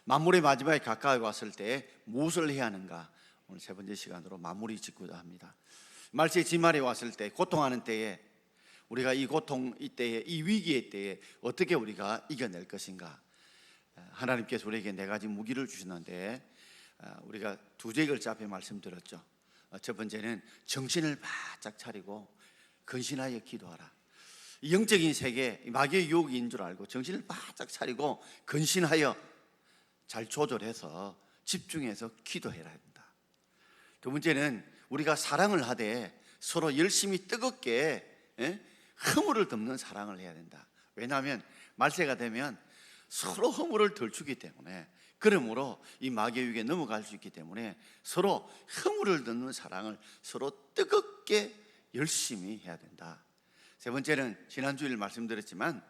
만물의 마지막에 가까이 왔을 때 무엇을 해야 하는가? 오늘 세 번째 시간으로 마무리 짓고자 합니다. 말세의 지말에 왔을 때, 고통하는 때에 우리가 이 고통 이때에, 이 위기의 때에 어떻게 우리가 이겨낼 것인가? 하나님께서 우리에게 네 가지 무기를 주셨는데 우리가 두 글자 앞에 말씀드렸죠. 첫 번째는 정신을 바짝 차리고 근신하여 기도하라. 이 영적인 세계, 마귀의 유혹인 줄 알고 정신을 바짝 차리고 근신하여 잘 조절해서 집중해서 기도해야 한다. 두 번째는 우리가 사랑을 하되 서로 열심히 뜨겁게 허물을 덮는 사랑을 해야 된다. 왜냐하면 말세가 되면 서로 허물을 덜 주기 때문에, 그러므로 이 마귀의 유혹에 넘어갈 수 있기 때문에 서로 허물을 덮는 사랑을 서로 뜨겁게 열심히 해야 된다. 세 번째는 지난주일 말씀드렸지만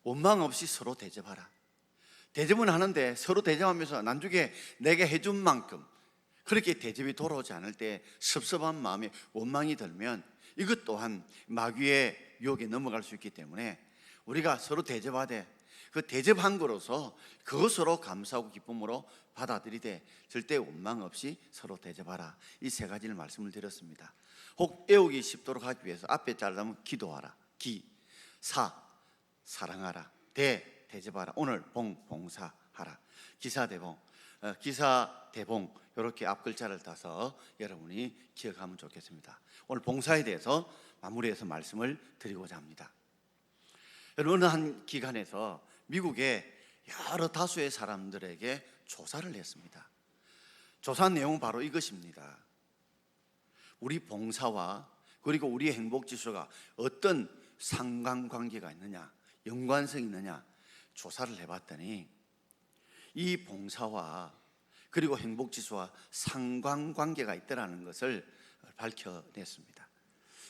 원망 없이 서로 대접하라. 대접은 하는데 서로 대접하면서 나중에 내게 해준 만큼 그렇게 대접이 돌아오지 않을 때 섭섭한 마음에 원망이 들면 이것 또한 마귀의 유혹에 넘어갈 수 있기 때문에 우리가 서로 대접하되 그 대접한 거로서 그것으로 감사하고 기쁨으로 받아들이되 절대 원망 없이 서로 대접하라. 이 세 가지를 말씀을 드렸습니다. 혹 애우기 쉽도록 하기 위해서 앞에 자르면 기도하라, 기, 사, 사랑하라, 대, 대접하라, 오늘 봉사하라. 기사대봉, 기사대봉 이렇게 앞글자를 따서 여러분이 기억하면 좋겠습니다. 오늘 봉사에 대해서 마무리해서 말씀을 드리고자 합니다. 어느 한 기관에서 미국의 여러 다수의 사람들에게 조사를 했습니다. 조사 내용은 바로 이것입니다. 우리 봉사와 그리고 우리의 행복지수가 어떤 상관관계가 있느냐, 연관성이 있느냐 조사를 해봤더니 이 봉사와 그리고 행복지수와 상관관계가 있다는 것을 밝혀냈습니다.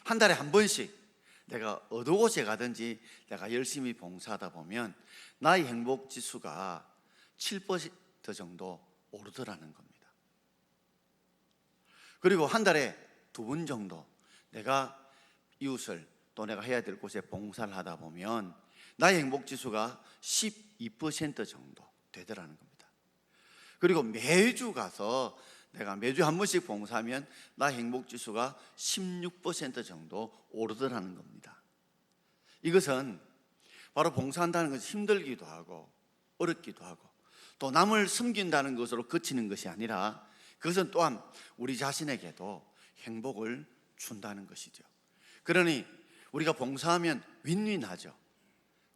한 달에 한 번씩 내가 어느 곳에 가든지 내가 열심히 봉사하다 보면 나의 행복지수가 7% 정도 오르더라는 겁니다. 그리고 한 달에 2번 정도 내가 이웃을 또 내가 해야 될 곳에 봉사를 하다 보면 나의 행복지수가 12% 정도 되더라는 겁니다. 그리고 매주 가서 내가 매주 한 번씩 봉사하면 나의 행복지수가 16% 정도 오르더라는 겁니다. 이것은 바로 봉사한다는 것이 힘들기도 하고 어렵기도 하고 또 남을 섬긴다는 것으로 그치는 것이 아니라 그것은 또한 우리 자신에게도 행복을 준다는 것이죠. 그러니 우리가 봉사하면 윈윈하죠.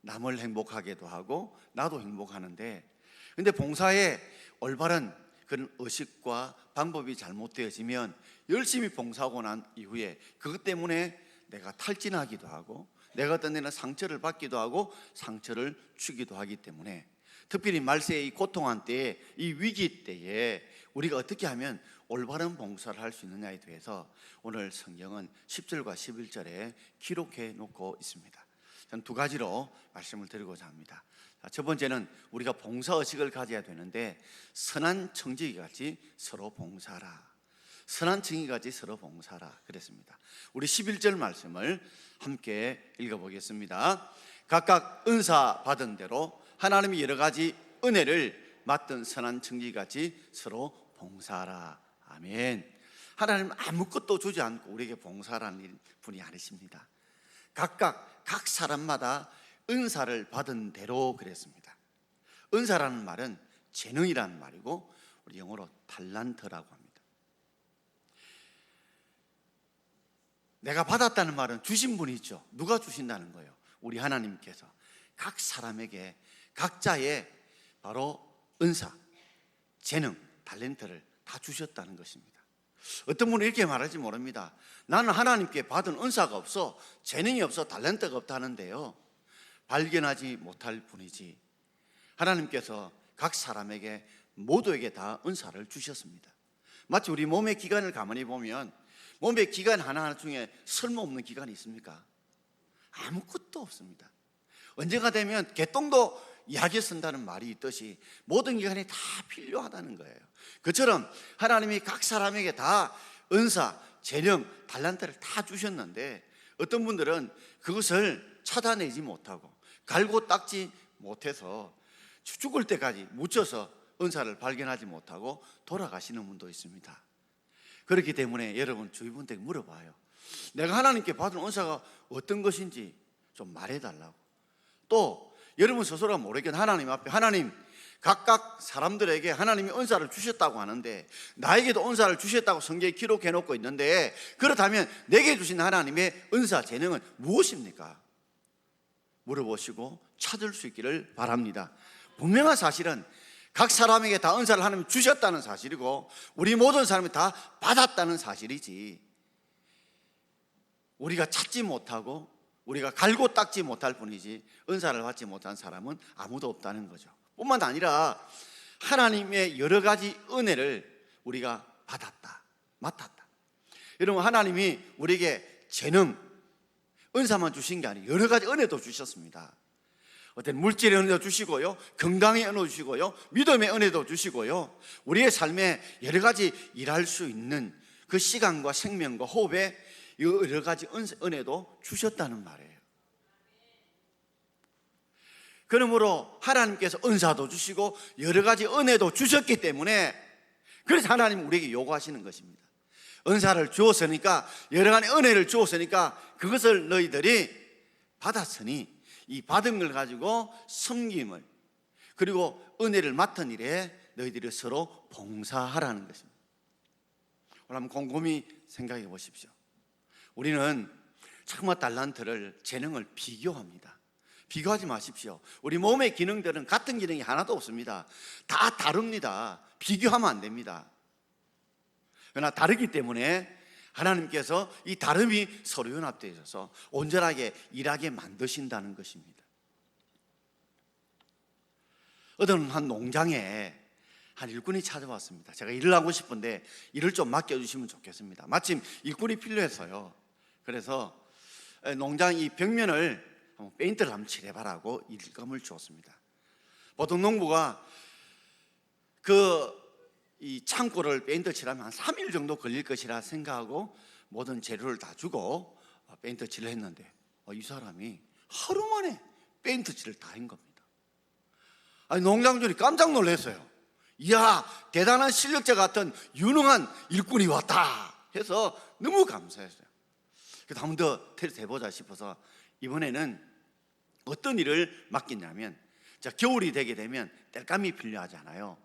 남을 행복하게도 하고 나도 행복하는데, 근데 봉사에 올바른 그런 의식과 방법이 잘못되어지면 열심히 봉사하고 난 이후에 그것 때문에 내가 탈진하기도 하고 내가 어떤 데는 상처를 받기도 하고 상처를 주기도 하기 때문에 특별히 말세의 이 고통한 때에, 이 위기 때에 우리가 어떻게 하면 올바른 봉사를 할 수 있느냐에 대해서 오늘 성경은 10절과 11절에 기록해 놓고 있습니다. 저는 두 가지로 말씀을 드리고자 합니다. 첫 번째는 우리가 봉사의식을 가져야 되는데 선한 청지기같이 서로 봉사하라. 선한 청지기같이 서로 봉사하라 그랬습니다. 우리 11절 말씀을 함께 읽어보겠습니다. 각각 은사 받은 대로 하나님이 여러 가지 은혜를 맡은 선한 청지기같이 서로 봉사하라. 아멘. 하나님은 아무것도 주지 않고 우리에게 봉사하라는 분이 아니십니다. 각각 각 사람마다 은사를 받은 대로 그랬습니다. 은사라는 말은 재능이라는 말이고 우리 영어로 달란트라고 합니다. 내가 받았다는 말은 주신 분이 있죠. 누가 주신다는 거예요? 우리 하나님께서 각 사람에게 각자의 바로 은사, 재능, 달란트를 다 주셨다는 것입니다. 어떤 분은 이렇게 말할지 모릅니다. 나는 하나님께 받은 은사가 없어, 재능이 없어, 달란트가 없다는데요, 발견하지 못할 뿐이지 하나님께서 각 사람에게 모두에게 다 은사를 주셨습니다. 마치 우리 몸의 기관을 가만히 보면 몸의 기관 하나하나 중에 쓸모없는 기관이 있습니까? 아무것도 없습니다. 언제가 되면 개똥도 약에 쓴다는 말이 있듯이 모든 기관이 다 필요하다는 거예요. 그처럼 하나님이 각 사람에게 다 은사, 재능, 달란트를 다 주셨는데 어떤 분들은 그것을 찾아내지 못하고 갈고 닦지 못해서 죽을 때까지 묻혀서 은사를 발견하지 못하고 돌아가시는 분도 있습니다. 그렇기 때문에 여러분 주위 분들에게 물어봐요. 내가 하나님께 받은 은사가 어떤 것인지 좀 말해달라고. 또 여러분 스스로가 모르겠는 하나님 앞에, 하나님, 각각 사람들에게 하나님이 은사를 주셨다고 하는데 나에게도 은사를 주셨다고 성경에 기록해 놓고 있는데, 그렇다면 내게 주신 하나님의 은사 재능은 무엇입니까? 물어보시고 찾을 수 있기를 바랍니다. 분명한 사실은 각 사람에게 다 은사를 하나님이 주셨다는 사실이고 우리 모든 사람이 다 받았다는 사실이지, 우리가 찾지 못하고 우리가 갈고 닦지 못할 뿐이지 은사를 받지 못한 사람은 아무도 없다는 거죠. 뿐만 아니라 하나님의 여러 가지 은혜를 우리가 받았다, 맡았다. 여러분, 하나님이 우리에게 재능, 은사만 주신 게 아니에요. 여러 가지 은혜도 주셨습니다. 어떤 물질의 은혜도 주시고요, 건강의 은혜도 주시고요, 믿음의 은혜도 주시고요, 우리의 삶에 여러 가지 일할 수 있는 그 시간과 생명과 호흡에 여러 가지 은혜도 주셨다는 말이에요. 그러므로 하나님께서 은사도 주시고 여러 가지 은혜도 주셨기 때문에, 그래서 하나님 우리에게 요구하시는 것입니다. 은사를 주었으니까, 여러 가지 은혜를 주었으니까 그것을 너희들이 받았으니 이 받은 걸 가지고 섬김을, 그리고 은혜를 맡은 일에 너희들이 서로 봉사하라는 것입니다. 오늘 한번 곰곰이 생각해 보십시오. 우리는 정말 달란트를, 재능을 비교합니다. 비교하지 마십시오. 우리 몸의 기능들은 같은 기능이 하나도 없습니다. 다 다릅니다. 비교하면 안 됩니다. 그러나 다르기 때문에 하나님께서 이 다름이 서로 연합되어 있어서 온전하게 일하게 만드신다는 것입니다. 어떤 한 농장에 한 일꾼이 찾아왔습니다. 제가 일을 하고 싶은데 일을 좀 맡겨주시면 좋겠습니다. 마침 일꾼이 필요해서요. 그래서 농장 이 벽면을 페인트를 한번 칠해봐라고 일감을 주었습니다. 보통 농부가 이 창고를 페인트 칠하면 한 3일 정도 걸릴 것이라 생각하고 모든 재료를 다 주고 페인트 칠을 했는데 이 사람이 하루 만에 페인트 칠을 다 한 겁니다. 농장주인이 깜짝 놀랐어요. 이야, 대단한 실력자 같은 유능한 일꾼이 왔다 해서 너무 감사했어요. 그래서 한 번 더 테스트 해보자 싶어서 이번에는 어떤 일을 맡겼냐면, 자, 겨울이 되게 되면 땔감이 필요하잖아요.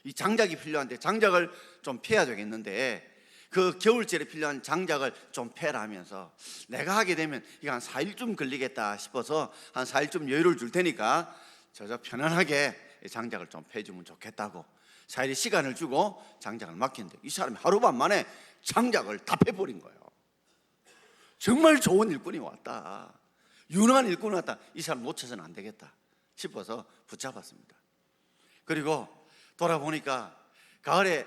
이 장작이 필요한데 장작을 좀 패야 되겠는데 그 겨울철에 필요한 장작을 좀 패라 하면서, 내가 하게 되면 이거 한 4일쯤 걸리겠다 싶어서 한 4일쯤 여유를 줄 테니까 저 편안하게 장작을 좀 패주면 좋겠다고 4일의 시간을 주고 장작을 맡겼는데 이 사람이 하루밤 만에 장작을 다 패버린 거예요. 정말 좋은 일꾼이 왔다, 유능한 일꾼이 왔다, 이 사람 놓쳐서는 안 되겠다 싶어서 붙잡았습니다. 그리고 돌아보니까 가을에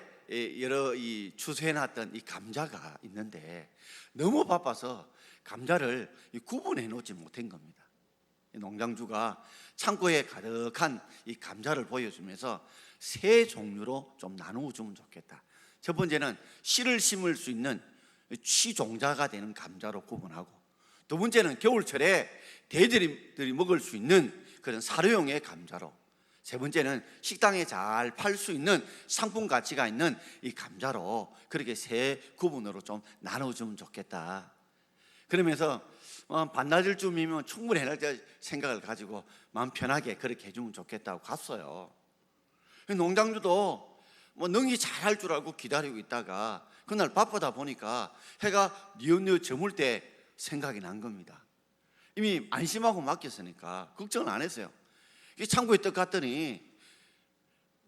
여러 추수해놨던 이 감자가 있는데 너무 바빠서 감자를 구분해 놓지 못한 겁니다. 농장주가 창고에 가득한 이 감자를 보여주면서 세 종류로 좀 나누어 주면 좋겠다. 첫 번째는 씨를 심을 수 있는 취종자가 되는 감자로 구분하고, 두 번째는 겨울철에 돼지들이 먹을 수 있는 그런 사료용의 감자로, 세 번째는 식당에 잘 팔 수 있는 상품 가치가 있는 이 감자로, 그렇게 세 구분으로 좀 나눠주면 좋겠다. 그러면서 반나절쯤이면 충분히 해낼 생각을 가지고 마음 편하게 그렇게 해주면 좋겠다고 갔어요. 농장주도 능히 잘할 줄 알고 기다리고 있다가 그날 바쁘다 보니까 해가 뉘엿뉘엿 저물 때 생각이 난 겁니다. 이미 안심하고 맡겼으니까 걱정을 안 했어요. 창고에 딱 갔더니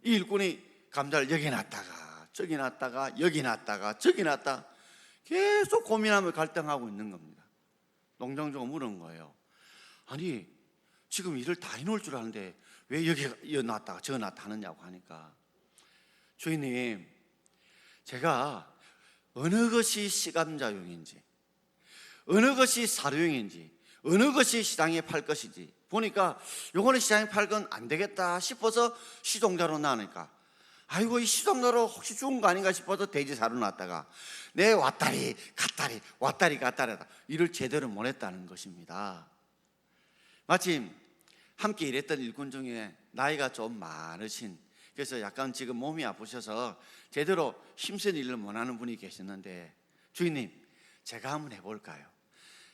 이 일꾼이 감자를 여기 놨다가 저기 놨다가 여기 놨다가 저기 놨다가 계속 고민하며 갈등하고 있는 겁니다. 농장주가 물은 거예요. 아니, 지금 일을 다 해놓을 줄 아는데 왜 여기 놨다가 저기 놨다 하느냐고 하니까, 주인님, 제가 어느 것이 씨감자용인지, 어느 것이 사료용인지, 어느 것이 시장에 팔 것인지 보니까 요거는 시장에 팔 건 안 되겠다 싶어서 시종자로 나니까, 아이고, 이 시종자로 혹시 죽은 거 아닌가 싶어서 돼지 사료 놨다가 내 왔다리 갔다리 왔다리 갔다리 하다 일을 제대로 못 했다는 것입니다. 마침 함께 일했던 일꾼 중에 나이가 좀 많으신, 그래서 약간 지금 몸이 아프셔서 제대로 힘센 일을 못하는 분이 계셨는데, 주인님 제가 한번 해볼까요?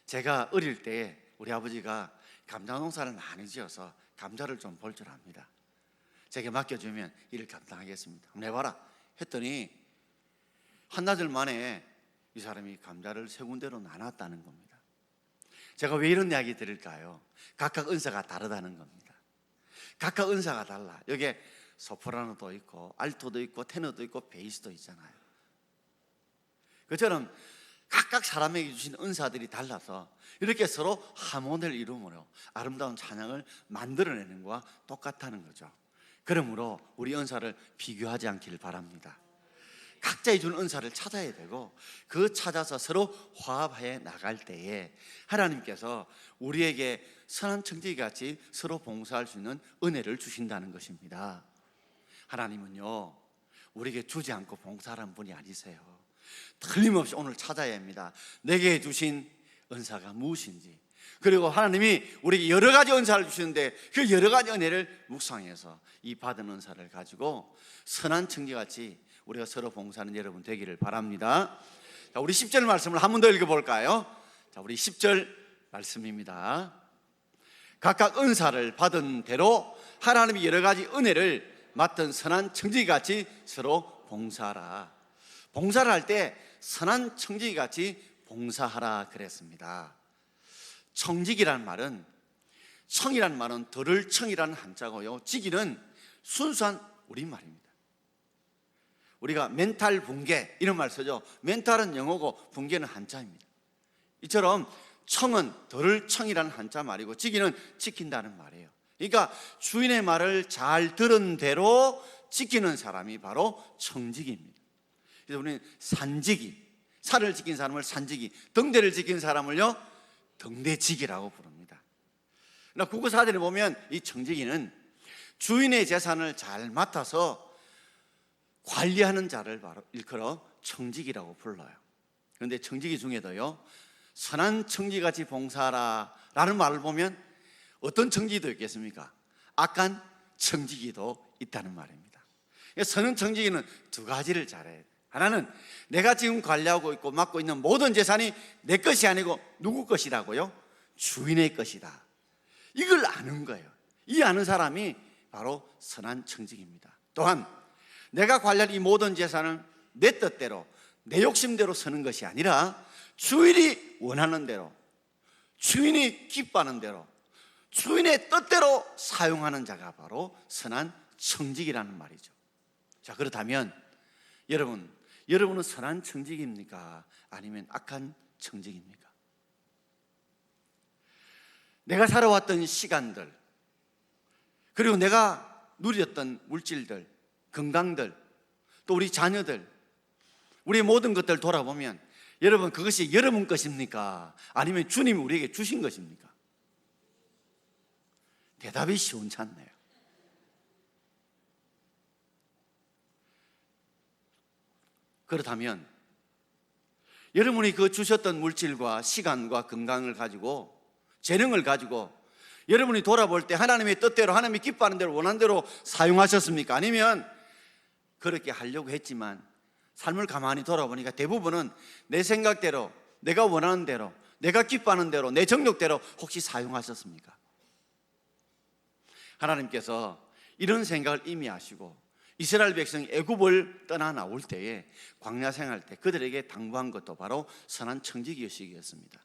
제가 어릴 때 우리 아버지가 감자 농사를 많이 지어서 감자를 좀 볼 줄 압니다. 제게 맡겨주면 일을 감당하겠습니다. 한번 해봐라 했더니 한나절 만에 이 사람이 감자를 세 군데로 나눴다는 겁니다. 제가 왜 이런 이야기 드릴까요? 각각 은사가 다르다는 겁니다. 각각 은사가 달라. 여기에 소프라노도 있고 알토도 있고 테너도 있고 베이스도 있잖아요. 그처럼 각각 사람에게 주신 은사들이 달라서 이렇게 서로 하모니를 이루므로 아름다운 찬양을 만들어내는 것과 똑같다는 거죠. 그러므로 우리 은사를 비교하지 않기를 바랍니다. 각자의 준 은사를 찾아야 되고, 그 찾아서 서로 화합해 나갈 때에 하나님께서 우리에게 선한 청지기같이 서로 봉사할 수 있는 은혜를 주신다는 것입니다. 하나님은요, 우리에게 주지 않고 봉사하는 분이 아니세요. 틀림없이 오늘 찾아야 합니다. 내게 주신 은사가 무엇인지, 그리고 하나님이 우리에게 여러 가지 은사를 주시는데 그 여러 가지 은혜를 묵상해서 이 받은 은사를 가지고 선한 청지같이 우리가 서로 봉사하는 여러분 되기를 바랍니다. 자, 우리 10절 말씀을 한 번 더 읽어볼까요? 자, 우리 10절 말씀입니다. 각각 은사를 받은 대로 하나님이 여러 가지 은혜를 맡은 선한 청지기같이 서로 봉사하라. 봉사를 할 때 선한 청지기같이 봉사하라 그랬습니다. 청지기란 말은, 청이란 말은 들을 청이라는 한자고요, 지기는 순수한 우리말입니다. 우리가 멘탈 붕괴 이런 말 쓰죠. 멘탈은 영어고 붕괴는 한자입니다. 이처럼 청은 들을 청이라는 한자 말이고 지기는 지킨다는 말이에요. 그러니까 주인의 말을 잘 들은 대로 지키는 사람이 바로 청지기입니다. 그래서 우리는 산지기, 살을 지킨 사람을 산지기, 등대를 지킨 사람을요 등대지기라고 부릅니다. 그러나 국어사전에 보면 이 청지기는 주인의 재산을 잘 맡아서 관리하는 자를 바로 일컬어 청지기라고 불러요. 그런데 청지기 중에도요 선한 청지기같이 봉사하라 라는 말을 보면 어떤 청지기도 있겠습니까? 악한 청지기도 있다는 말입니다. 선한 청지기는 두 가지를 잘해야 돼요. 하나는 내가 지금 관리하고 있고 맡고 있는 모든 재산이 내 것이 아니고 누구 것이라고요? 주인의 것이다. 이걸 아는 거예요. 이 아는 사람이 바로 선한 청지기입니다. 또한 내가 관리할 이 모든 재산은 내 뜻대로, 내 욕심대로 쓰는 것이 아니라 주인이 원하는 대로, 주인이 기뻐하는 대로, 주인의 뜻대로 사용하는 자가 바로 선한 청지기라는 말이죠. 자, 그렇다면 여러분은 선한 청지기입니까? 아니면 악한 청지기입니까? 내가 살아왔던 시간들, 그리고 내가 누렸던 물질들, 건강들, 또 우리 자녀들, 우리의 모든 것들 돌아보면 여러분, 그것이 여러분 것입니까? 아니면 주님이 우리에게 주신 것입니까? 대답이 시원찮네요. 그렇다면 여러분이 그 주셨던 물질과 시간과 건강을 가지고, 재능을 가지고 여러분이 돌아볼 때 하나님의 뜻대로, 하나님이 기뻐하는 대로, 원하는 대로 사용하셨습니까? 아니면 그렇게 하려고 했지만 삶을 가만히 돌아보니까 대부분은 내 생각대로, 내가 원하는 대로, 내가 기뻐하는 대로, 내 정욕대로 혹시 사용하셨습니까? 하나님께서 이런 생각을 이미 하시고 이스라엘 백성이 애굽을 떠나 나올 때에 광야 생활 때 그들에게 당부한 것도 바로 선한 청지기의식이었습니다.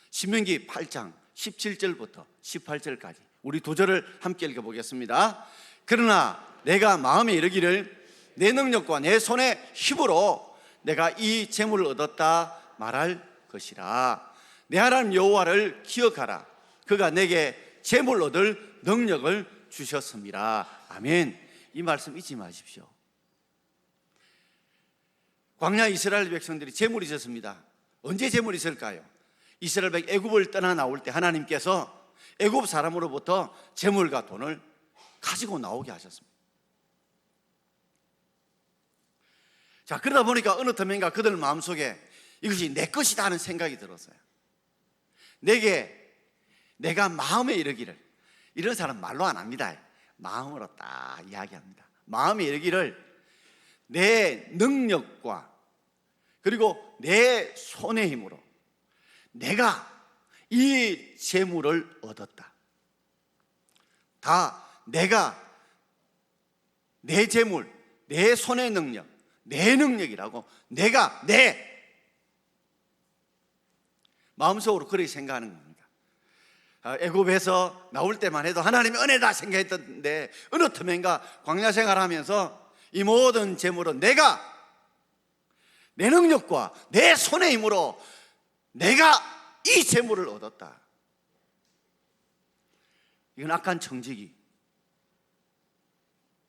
신명기 8장 17절부터 18절까지 우리 두 절을 함께 읽어보겠습니다. 그러나 내가 마음에 이르기를 내 능력과 내 손의 힘으로 내가 이 재물을 얻었다 말할 것이라. 내 하나님 여호와를 기억하라. 그가 내게 재물 얻을 능력을 주셨습니다. 아멘. 이 말씀 잊지 마십시오. 광야 이스라엘 백성들이 재물이 있었습니다. 언제 재물이 있을까요? 이스라엘 백성 애굽을 떠나 나올 때 하나님께서 애굽 사람으로부터 재물과 돈을 가지고 나오게 하셨습니다. 자, 그러다 보니까 어느 틈엔가 그들 마음속에 이것이 내 것이다 하는 생각이 들었어요. 내가 마음에 이르기를, 이런 사람 말로 안 합니다. 마음으로 딱 이야기합니다. 마음이 이르기를 내 능력과 그리고 내 손의 힘으로 내가 이 재물을 얻었다. 다 내가 내 재물, 내 손의 능력, 내 능력이라고 내가 내 마음속으로 그렇게 생각하는 겁니다. 애굽에서 나올 때만 해도 하나님의 은혜다 생각했던데 어느 틈엔가 광야 생활하면서 이 모든 재물은 내가 내 능력과 내 손의 힘으로 내가 이 재물을 얻었다. 이건 악한 청지기,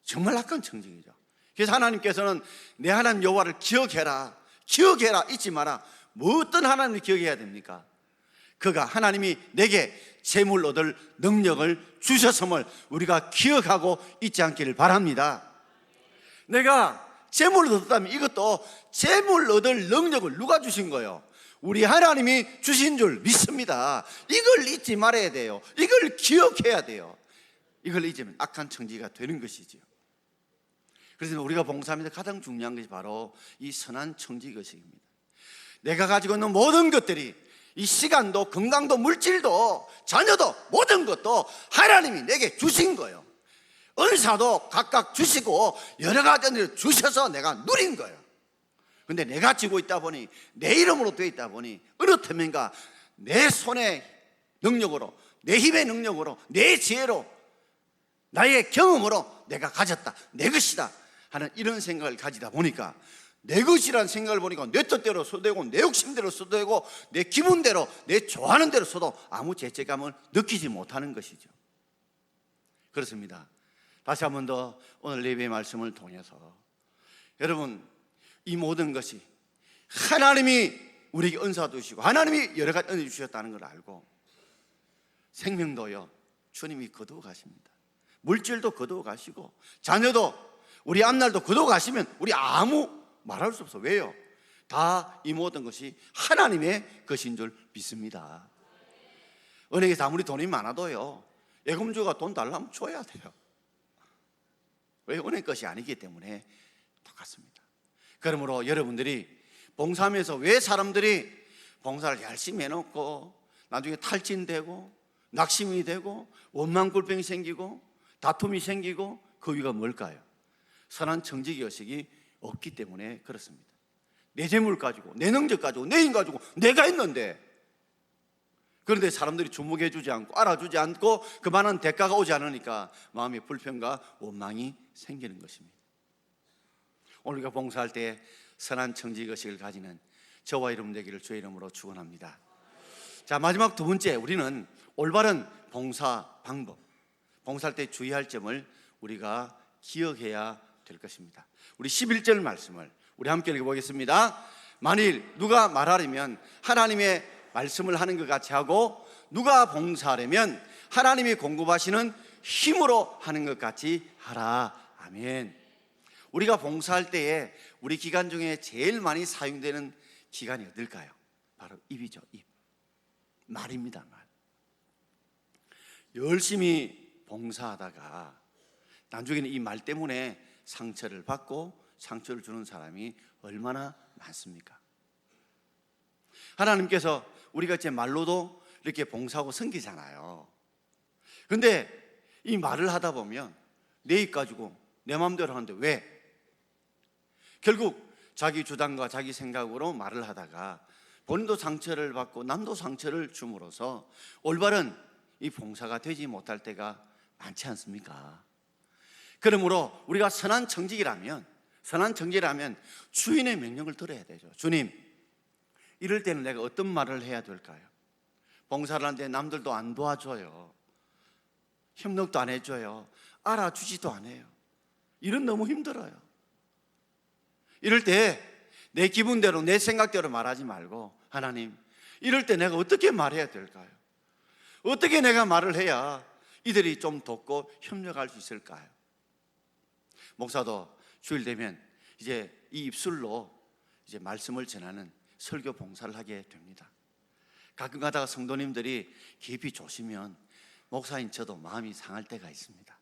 정말 악한 청지기죠. 그래서 하나님께서는 내 하나님 여호와를 기억해라, 기억해라, 잊지 마라. 뭐 어떤 하나님을 기억해야 됩니까? 그가 하나님이 내게 재물 얻을 능력을 주셨음을 우리가 기억하고 잊지 않기를 바랍니다. 내가 재물을 얻었다면 이것도 재물 얻을 능력을 누가 주신 거예요? 우리 하나님이 주신 줄 믿습니다. 이걸 잊지 말아야 돼요. 이걸 기억해야 돼요. 이걸 잊으면 악한 청지가 되는 것이지요. 그래서 우리가 봉사하면서 가장 중요한 것이 바로 이 선한 청지의식입니다. 내가 가지고 있는 모든 것들이, 이 시간도 건강도 물질도 자녀도 모든 것도 하나님이 내게 주신 거예요. 은사도 각각 주시고 여러 가지를 주셔서 내가 누린 거예요. 근데 내가 쥐고 있다 보니, 내 이름으로 되어 있다 보니 어느 틈인가 내 손의 능력으로, 내 힘의 능력으로, 내 지혜로, 나의 경험으로 내가 가졌다, 내 것이다 하는 이런 생각을 가지다 보니까 내 것이라는 생각을 보니까 내 뜻대로 써되고 내 욕심대로 써되고 내 기분대로, 내 좋아하는 대로 써도 아무 죄책감을 느끼지 못하는 것이죠. 그렇습니다. 다시 한 번 더 오늘 예배의 말씀을 통해서 여러분, 이 모든 것이 하나님이 우리에게 은사 주시고 하나님이 여러 가지 은혜 주셨다는 걸 알고 생명도요 주님이 거두어 가십니다. 물질도 거두어 가시고 자녀도, 우리 앞날도 거두어 가시면 우리 아무 말할 수 없어. 왜요? 다 이 모든 것이 하나님의 것인 줄 믿습니다. 은행에서 아무리 돈이 많아도요 예금주가 돈 달라면 줘야 돼요. 왜? 은행 것이 아니기 때문에 똑같습니다. 그러므로 여러분들이 봉사하면서 왜 사람들이 봉사를 열심히 해놓고 나중에 탈진되고 낙심이 되고 원망골병이 생기고 다툼이 생기고 그 이유가 뭘까요? 선한 청지기의식이 없기 때문에 그렇습니다. 내 재물 가지고, 내 능력 가지고, 내 힘 가지고 내가 있는데, 그런데 사람들이 주목해 주지 않고 알아주지 않고 그만한 대가가 오지 않으니까 마음의 불평과 원망이 생기는 것입니다. 오늘 우리가 봉사할 때 선한 청지의식을 가지는 저와 여러분 되기를 주의 이름으로 축원합니다. 자, 마지막 두 번째, 우리는 올바른 봉사 방법, 봉사할 때 주의할 점을 우리가 기억해야 될 것입니다. 우리 11절 말씀을 우리 함께 읽어보겠습니다. 만일 누가 말하려면 하나님의 말씀을 하는 것 같이 하고, 누가 봉사하려면 하나님이 공급하시는 힘으로 하는 것 같이 하라. 아멘. 우리가 봉사할 때에 우리 기간 중에 제일 많이 사용되는 기간이 어딜까요? 바로 입이죠. 입. 말입니다. 말. 열심히 봉사하다가 나중에는 이 말 때문에 상처를 받고 상처를 주는 사람이 얼마나 많습니까? 하나님께서 우리가 제 말로도 이렇게 봉사하고 섬기잖아요. 그런데 이 말을 하다 보면 내 입 가지고 내 마음대로 하는데 왜? 결국 자기 주장과 자기 생각으로 말을 하다가 본인도 상처를 받고 남도 상처를 줌으로써 올바른 이 봉사가 되지 못할 때가 많지 않습니까? 그러므로 우리가 선한 청지기라면 주인의 명령을 들어야 되죠. 주님, 이럴 때는 내가 어떤 말을 해야 될까요? 봉사를 하는데 남들도 안 도와줘요. 협력도 안 해줘요. 알아주지도 않아요. 일은 너무 힘들어요. 이럴 때 내 기분대로, 내 생각대로 말하지 말고, 하나님, 이럴 때 내가 어떻게 말해야 될까요? 어떻게 내가 말을 해야 이들이 좀 돕고 협력할 수 있을까요? 목사도 주일 되면 이제 이 입술로 이제 말씀을 전하는 설교 봉사를 하게 됩니다. 가끔 가다가 성도님들이 깊이 조시면 목사인 저도 마음이 상할 때가 있습니다.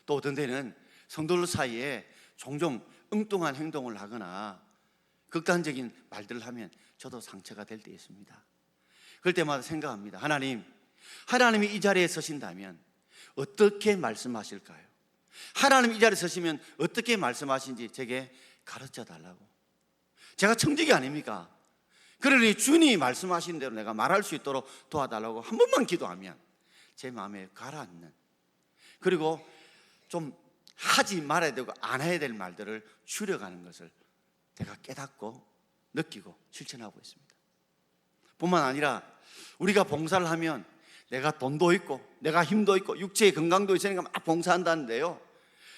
또 어떤 때는 성도들 사이에 종종 엉뚱한 행동을 하거나 극단적인 말들을 하면 저도 상처가 될 때 있습니다. 그럴 때마다 생각합니다. 하나님이 이 자리에 서신다면 어떻게 말씀하실까요? 하나님이 이 자리에 서시면 어떻게 말씀하신지 제게 가르쳐 달라고. 제가 청직이 아닙니까? 그러니 주님이 말씀하신 대로 내가 말할 수 있도록 도와달라고 한 번만 기도하면 제 마음에 가라앉는, 그리고 좀 하지 말아야 되고 안 해야 될 말들을 줄여가는 것을 제가 깨닫고 느끼고 실천하고 있습니다. 뿐만 아니라 우리가 봉사를 하면 내가 돈도 있고 내가 힘도 있고 육체의 건강도 있으니까 막 봉사한다는데요,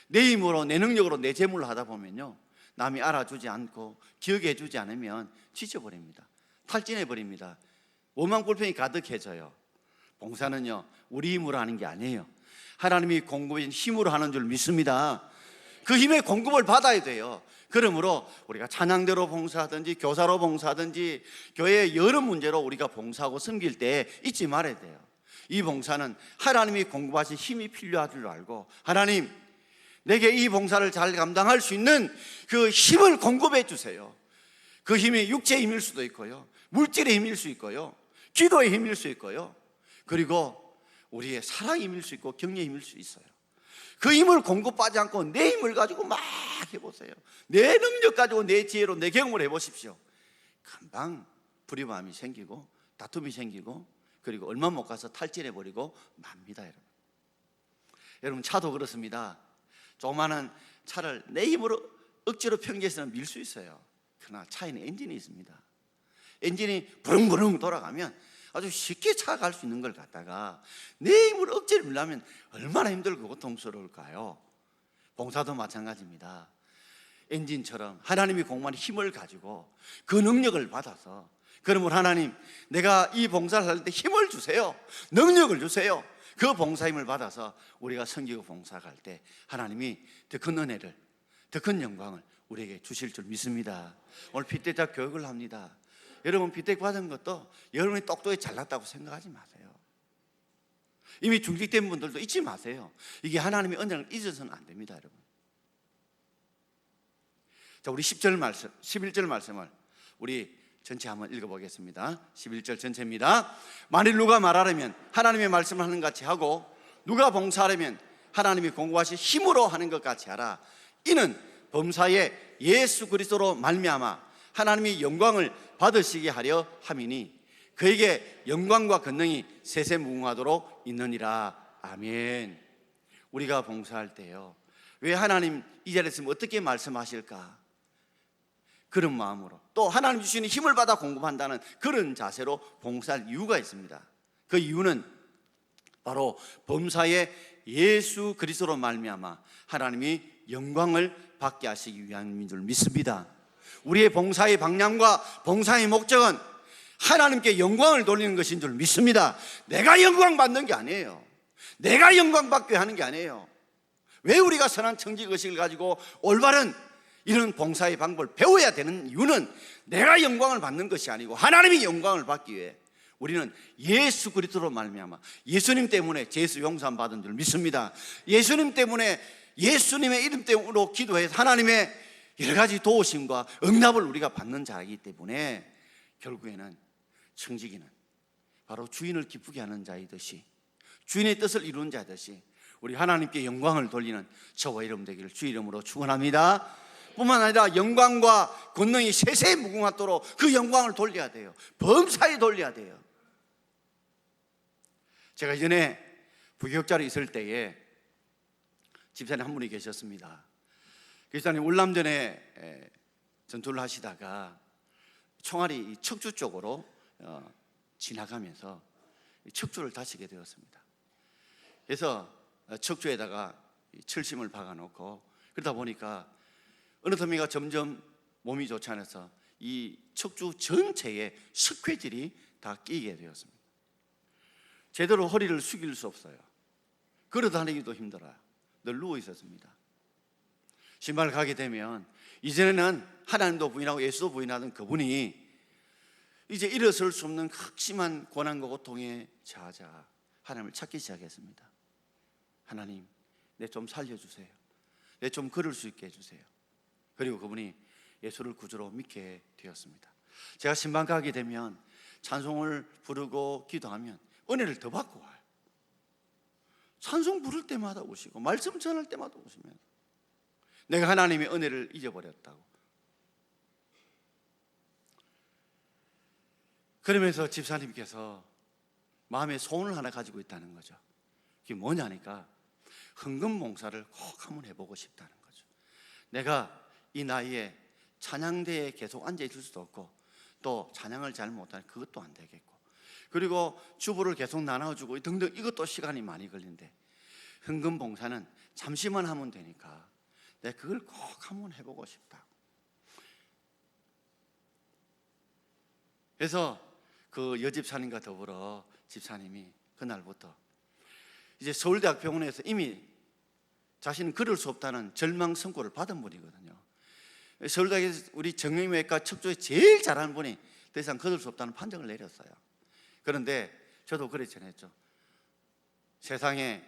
내 힘으로 내 능력으로 내 재물로 하다 보면요, 남이 알아주지 않고 기억해 주지 않으면 지쳐버립니다. 탈진해버립니다. 원망불평이 가득해져요. 봉사는요 우리 힘으로 하는 게 아니에요. 하나님이 공급인 힘으로 하는 줄 믿습니다. 그 힘의 공급을 받아야 돼요. 그러므로 우리가 찬양대로 봉사하든지 교사로 봉사하든지 교회의 여러 문제로 우리가 봉사하고 섬길 때 잊지 말아야 돼요. 이 봉사는 하나님이 공급하신 힘이 필요한 줄 알고, 하나님 내게 이 봉사를 잘 감당할 수 있는 그 힘을 공급해 주세요. 그 힘이 육체의 힘일 수도 있고요, 물질의 힘일 수 있고요, 기도의 힘일 수 있고요, 그리고 우리의 사랑의 힘일 수 있고 격려의 힘일 수 있어요. 그 힘을 공급하지 않고 내 힘을 가지고 막 해보세요. 내 능력 가지고 내 지혜로 내 경험을 해보십시오. 금방 불의함이 생기고 다툼이 생기고, 그리고 얼마 못 가서 탈진해버리고 맙니다. 여러분 차도 그렇습니다. 조그마한 차를 내 힘으로 억지로 평지에서는 밀 수 있어요. 그러나 차에는 엔진이 있습니다. 엔진이 부릉부릉 돌아가면 아주 쉽게 차가 갈 수 있는 걸 갖다가 내 힘으로 억지로 밀려면 얼마나 힘들고 고통스러울까요? 봉사도 마찬가지입니다. 엔진처럼 하나님이 공급한 힘을 가지고 그 능력을 받아서, 그러므로 하나님 내가 이 봉사를 할 때 힘을 주세요, 능력을 주세요. 그 봉사 힘을 받아서 우리가 섬기고 봉사할 때 하나님이 더 큰 은혜를, 더 큰 영광을 우리에게 주실 줄 믿습니다. 오늘 핏대자 교육을 합니다. 여러분 핏대 받은 것도 여러분이 똑똑히 잘났다고 생각하지 마세요. 이미 중직된 분들도 잊지 마세요. 이게 하나님의 은혜를 잊어서는 안 됩니다, 여러분. 자, 우리 10절 말씀, 11절 말씀을 우리 전체 한번 읽어보겠습니다. 11절 전체입니다. 만일 누가 말하려면 하나님의 말씀을 하는 것 같이 하고, 누가 봉사하려면 하나님이 공급하신 힘으로 하는 것 같이 하라. 이는 범사에 예수 그리스도로 말미암아 하나님이 영광을 받으시게 하려 함이니 그에게 영광과 권능이 세세무궁하도록 있느니라. 아멘. 우리가 봉사할 때요, 왜 하나님 이 자리에 있으면 어떻게 말씀하실까, 그런 마음으로, 또 하나님 주시는 힘을 받아 공급한다는 그런 자세로 봉사할 이유가 있습니다. 그 이유는 바로 범사에 예수 그리스도로 말미암아 하나님이 영광을 받게 하시기 위함인 줄 믿습니다. 우리의 봉사의 방향과 봉사의 목적은 하나님께 영광을 돌리는 것인 줄 믿습니다. 내가 영광 받는 게 아니에요. 내가 영광 받게 하는 게 아니에요. 왜 우리가 선한 청지의식을 가지고 올바른 이런 봉사의 방법을 배워야 되는 이유는 내가 영광을 받는 것이 아니고 하나님이 영광을 받기 위해 우리는 예수 그리스도로 말미암아, 예수님 때문에 죄수 용서 받은 줄 믿습니다. 예수님 때문에, 예수님의 이름 때문으로 기도해서 하나님의 여러 가지 도우심과 응답을 우리가 받는 자이기 때문에 결국에는 청지기는 바로 주인을 기쁘게 하는 자이듯이, 주인의 뜻을 이루는 자이듯이 우리 하나님께 영광을 돌리는 저와 여러분 되기를 주 이름으로 축원합니다. 뿐만 아니라 영광과 권능이 세세무궁하도록 그 영광을 돌려야 돼요. 범사에 돌려야 돼요. 제가 이전에 부교육자로 있을 때에 집사님 한 분이 계셨습니다. 집사님 울남전에 전투를 하시다가 총알이 척추 쪽으로 지나가면서 척추를 다치게 되었습니다. 그래서 척추에다가 철심을 박아놓고, 그러다 보니까 어느 틈이가 점점 몸이 좋지 않아서 이 척추 전체에 석회질이 다 끼게 되었습니다. 제대로 허리를 숙일 수 없어요. 걸어 다니기도 힘들어요. 늘 누워 있었습니다. 신발 가게 되면 이전에는 하나님도 부인하고 예수도 부인하던 그분이 이제 일어설 수 없는 극심한 고난과 고통에 처하자 하나님을 찾기 시작했습니다. 하나님, 내 좀 살려주세요. 내 좀 걸을 수 있게 해주세요. 그리고 그분이 예수를 구주로 믿게 되었습니다. 제가 신방 가게 되면 찬송을 부르고 기도하면 은혜를 더 받고 와요. 찬송 부를 때마다 오시고 말씀 전할 때마다 오시면 내가 하나님의 은혜를 잊어버렸다고. 그러면서 집사님께서 마음에 소원을 하나 가지고 있다는 거죠. 그게 뭐냐니까 헌금 봉사를 꼭 한번 해보고 싶다는 거죠. 내가 이 나이에 찬양대에 계속 앉아 있을 수도 없고 또 찬양을 잘 못하면 그것도 안 되겠고 그리고 주부를 계속 나눠주고 등등 이것도 시간이 많이 걸린대. 헌금 봉사는 잠시만 하면 되니까 내가 그걸 꼭 한번 해보고 싶다. 그래서 그 여집사님과 더불어 집사님이 그날부터 이제 서울대학병원에서 이미 자신은 걸을 수 없다는 절망 선고를 받은 분이거든요. 서울대학에서 우리 정형외과 척조에 제일 잘하는 분이 더 이상 걸을 수 없다는 판정을 내렸어요. 그런데 저도 그래 전했죠. 세상에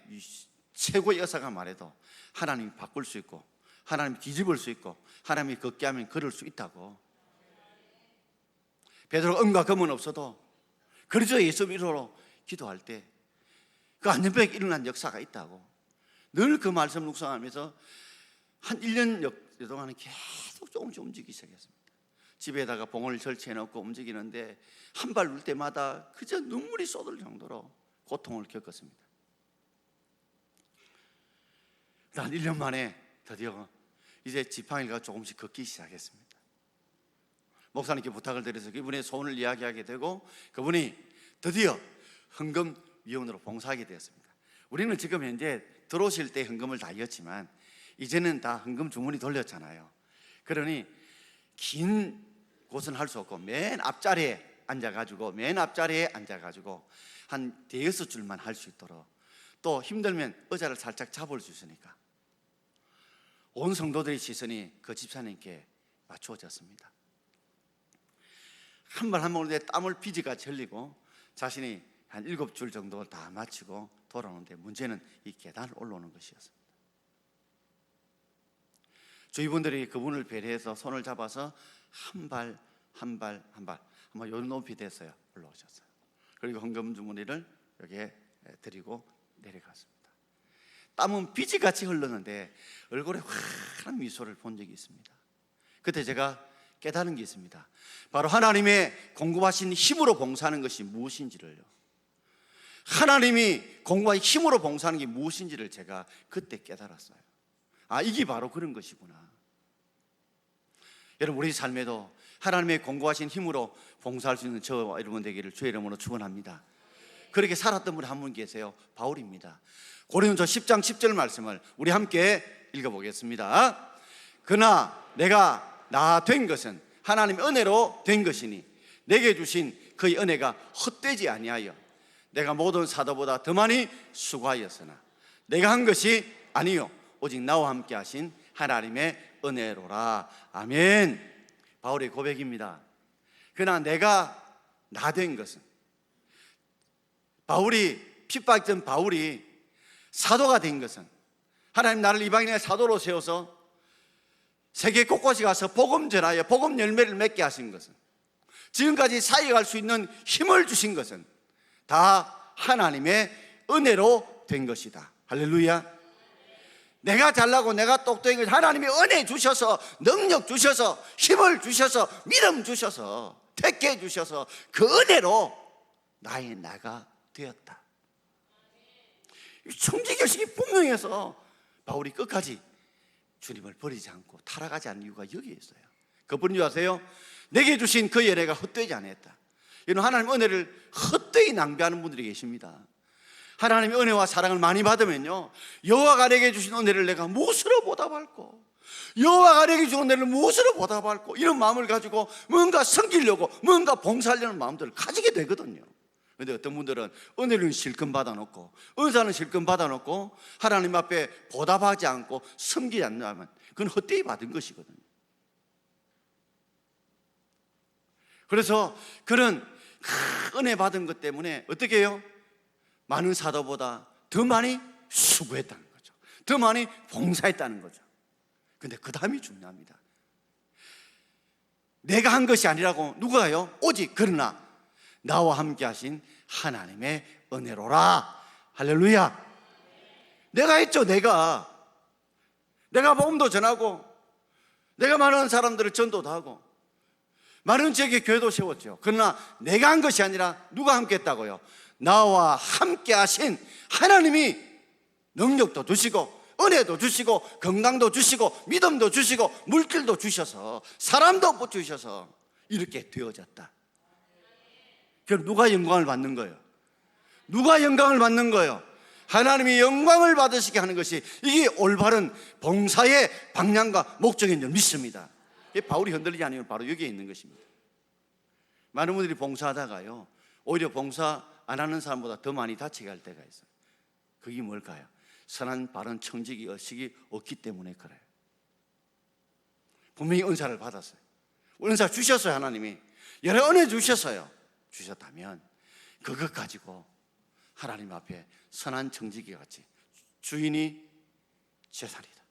최고의 의사가 말해도 하나님이 바꿀 수 있고 하나님이 뒤집을 수 있고 하나님이 걷게 하면 걸을 수 있다고. 베드로가 은과 금은 없어도 그리스도 예수 이름으로 기도할 때 그 안전병이 일어난 역사가 있다고. 늘 그 말씀 묵상하면서 한 1년 동안은 계속 조금씩 움직이기 시작했습니다. 집에다가 봉을 설치해 놓고 움직이는데 한 발 울 때마다 그저 눈물이 쏟을 정도로 고통을 겪었습니다. 한 1년 만에 드디어 이제 지팡이가 조금씩 걷기 시작했습니다. 목사님께 부탁을 드려서 그분의 소원을 이야기하게 되고 그분이 드디어 헌금위원으로 봉사하게 되었습니다. 우리는 지금 현재 들어오실 때 헌금을 다 이었지만 이제는 다 헌금 주머니 돌렸잖아요. 그러니 긴 곳은 할 수 없고 맨 앞자리에 앉아가지고 한 대여섯 줄만 할 수 있도록 또 힘들면 의자를 살짝 잡을 수 있으니까 온 성도들의 시선이 그 집사님께 맞추어졌습니다. 한 발 한 발 올때 땀을 비지같이 흘리고 자신이 한 7줄 정도 다 마치고 돌아오는데 문제는 이 계단을 올라오는 것이었습니다. 주위 분들이 그분을 배려해서 손을 잡아서 한 발 아마 요 높이 됐어요. 올라오셨어요. 그리고 헌금 주머니를 여기에 드리고 내려갔습니다. 땀은 비지같이 흘렀는데 얼굴에 환한 미소를 본 적이 있습니다. 그때 제가 깨달은 게 있습니다. 바로 하나님의 공급하신 힘으로 봉사하는 것이 무엇인지를요. 하나님이 공급하신 힘으로 봉사하는 게 무엇인지를 제가 그때 깨달았어요. 아, 이게 바로 그런 것이구나. 여러분, 우리 삶에도 하나님의 공급하신 힘으로 봉사할 수 있는 저와 여러분 되기를 주의 이름으로 축원합니다. 그렇게 살았던 분이 한 분 계세요. 바울입니다. 고린도서 10장 10절 말씀을 우리 함께 읽어보겠습니다. 그러나 내가 나 된 것은 하나님의 은혜로 된 것이니 내게 주신 그의 은혜가 헛되지 아니하여 내가 모든 사도보다 더 많이 수고하였으나 내가 한 것이 아니요 오직 나와 함께 하신 하나님의 은혜로라. 아멘. 바울의 고백입니다. 그러나 내가 나 된 것은, 바울이 핍박했던 바울이 사도가 된 것은, 하나님 나를 이방인의 사도로 세워서 세계 곳곳에 가서 복음 전하여 복음 열매를 맺게 하신 것은, 지금까지 사역할 수 있는 힘을 주신 것은 다 하나님의 은혜로 된 것이다. 할렐루야. 내가 잘나고 내가 똑똑한 것, 하나님이 은혜 주셔서, 능력 주셔서, 힘을 주셔서, 믿음 주셔서, 택해 주셔서 그 은혜로 나의 나가 되었다. 청지교식이 분명해서 바울이 끝까지 주님을 버리지 않고 타락하지 않는 이유가 여기에 있어요. 그분인 줄 아세요? 내게 주신 그 은혜가 헛되지 않았다. 여러분, 하나님 은혜를 헛되이 낭비하는 분들이 계십니다. 하나님의 은혜와 사랑을 많이 받으면요, 여호와가 내게 주신 은혜를 내가 무엇으로 보답할꼬, 여호와가 내게 주신 은혜를 무엇으로 보답할꼬, 이런 마음을 가지고 뭔가 섬기려고 뭔가 봉사하려는 마음들을 가지게 되거든요. 그런데 어떤 분들은 은혜는 실컷 받아놓고 은사는 실컷 받아놓고 하나님 앞에 보답하지 않고 섬기지 않는다면 그건 헛되이 받은 것이거든요. 그래서 그런 은혜 받은 것 때문에 어떻게 해요? 많은 사도보다 더 많이 수고했다는 거죠. 더 많이 봉사했다는 거죠. 근데 그 다음이 중요합니다. 내가 한 것이 아니라고. 누가요? 오직 그러나 나와 함께 하신 하나님의 은혜로라. 할렐루야. 내가 했죠. 내가 복음도 전하고, 내가 많은 사람들을 전도도 하고, 많은 지역에 교회도 세웠죠. 그러나 내가 한 것이 아니라 누가 함께 했다고요? 나와 함께 하신 하나님이 능력도 주시고, 은혜도 주시고, 건강도 주시고, 믿음도 주시고, 물질도 주셔서, 사람도 주셔서 이렇게 되어졌다. 그럼 누가 영광을 받는 거예요? 누가 영광을 받는 거예요? 하나님이 영광을 받으시게 하는 것이, 이게 올바른 봉사의 방향과 목적인 줄 믿습니다. 바울이 흔들리지 않으면 바로 여기에 있는 것입니다. 많은 분들이 봉사하다가요, 오히려 봉사 안 하는 사람보다 더 많이 다치게 할 때가 있어요. 그게 뭘까요? 선한 바른 청지기 의식이 없기 때문에 그래요. 분명히 은사를 받았어요. 은사 주셨어요. 하나님이 여러 은혜 주셨어요. 주셨다면 그것 가지고 하나님 앞에 선한 청지기 같이, 주인이 재산이다,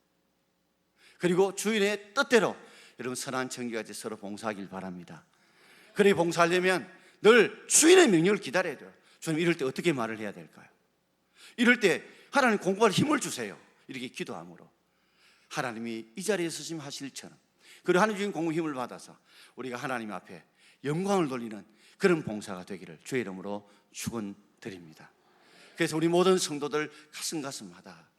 그리고 주인의 뜻대로 여러분 선한 청지기 같이 서로 봉사하길 바랍니다. 그래 봉사하려면 늘 주인의 명령을 기다려야 돼요. 주님, 이럴 때 어떻게 말을 해야 될까요? 이럴 때 하나님 공부할 힘을 주세요. 이렇게 기도함으로 하나님이 이 자리에 서심 하실처럼, 그리고 하나님 주신 공부 힘을 받아서 우리가 하나님 앞에 영광을 돌리는 그런 봉사가 되기를 주의 이름으로 축원드립니다. 그래서 우리 모든 성도들 가슴하다,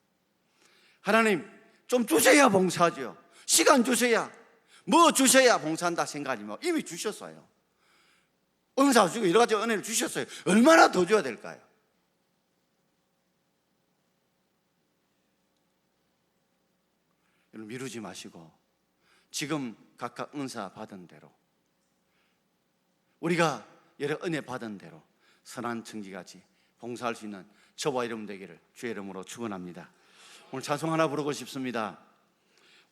하나님 좀 주셔야 봉사하죠. 시간 주셔야, 뭐 주셔야 봉사한다 생각하지 마. 이미 주셨어요. 은사 주고 여러 가지 은혜를 주셨어요. 얼마나 더 줘야 될까요? 여러분, 미루지 마시고 지금 각각 은사 받은 대로, 우리가 여러 은혜 받은 대로 선한 청지같이 봉사할 수 있는 저와 여러분 되기를 주의 이름으로 축원합니다. 오늘 찬송 하나 부르고 싶습니다.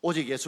오직 예수